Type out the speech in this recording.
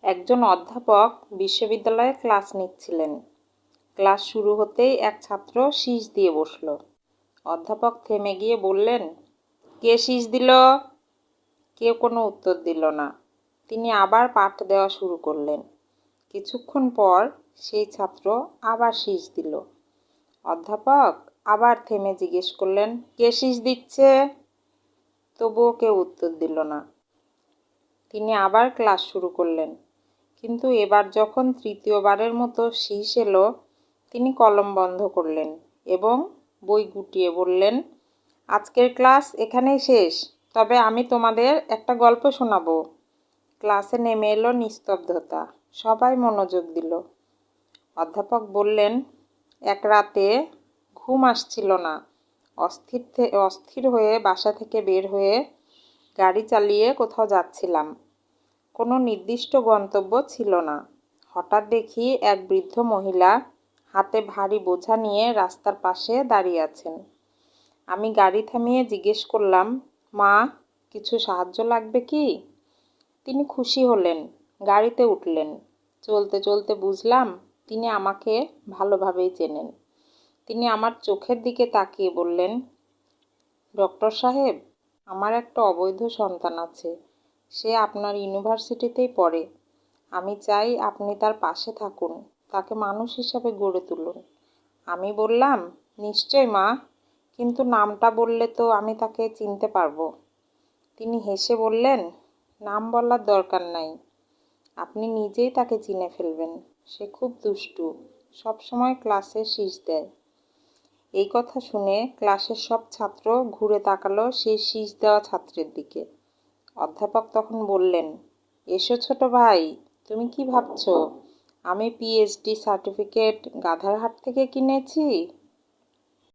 একজন অধ্যাপক বিশ্ববিদ্যালয়ে ক্লাস নিচ্ছিলেন। ক্লাস শুরু হতেই এক ছাত্র শীষ দিয়ে বসল। অধ্যাপক থেমে গিয়ে বললেন, কে শীষ দিল? কেউ কোনো উত্তর দিল না। তিনি আবার পাঠ দেওয়া শুরু করলেন। কিছুক্ষণ পর সেই ছাত্র আবার শীষ দিল। অধ্যাপক আবার থেমে জিজ্ঞেস করলেন, কে শীষ দিচ্ছে? তবুও কেউ উত্তর দিল না। তিনি আবার ক্লাস শুরু করলেন। কিন্তু এবার যখন তৃতীয়বারের মতো শীষ এলো, তিনি কলম বন্ধ করলেন এবং বই গুটিয়ে বললেন, আজকের ক্লাস এখানেই শেষ, তবে আমি তোমাদের একটা গল্প শোনাবো। ক্লাসে নেমে এলো নিস্তব্ধতা। সবাই মনোযোগ দিল। অধ্যাপক বললেন, এক রাতে ঘুম আসছিল না। অস্থির হয়ে বাসা থেকে বের হয়ে গাড়ি চালিয়ে কোথাও যাচ্ছিলাম। কোনো নির্দিষ্ট গন্তব্য ছিল না। হঠাৎ দেখি এক বৃদ্ধ মহিলা হাতে ভারী বোঝা নিয়ে রাস্তার পাশে দাঁড়িয়ে আছেন। আমি গাড়ি থামিয়ে জিজ্ঞেস করলাম, মা, কিছু সাহায্য লাগবে কি? তিনি খুশি হলেন, গাড়িতে উঠলেন। চলতে চলতে বুঝলাম তিনি আমাকে ভালোভাবেই চেনেন। তিনি আমার চোখের দিকে তাকিয়ে বললেন, ডক্টর সাহেব, আমার একটা অবৈধ সন্তান আছে। সে আপনার ইউনিভার্সিটিতেই পড়ে। আমি চাই আপনি তার পাশে থাকুন, তাকে মানুষ হিসাবে গড়ে তুলুন। আমি বললাম, নিশ্চয় মা, কিন্তু নামটা বললে তো আমি তাকে চিনতে পারবো। তিনি হেসে বললেন, নাম বলার দরকার নাই, আপনি নিজেই তাকে চিনে ফেলবেন। সে খুব দুষ্টু, সবসময় ক্লাসে শীষ দেয়। এই কথা শুনে ক্লাসের সব ছাত্র ঘুরে তাকালো সেই শীষ দেওয়া ছাত্রের দিকে। অধ্যাপক তখন বললেন, এসো ছোট ভাই, তুমি কি ভাবছো আমি পিএইচডি সার্টিফিকেট গাধারহাট থেকে কিনেছি?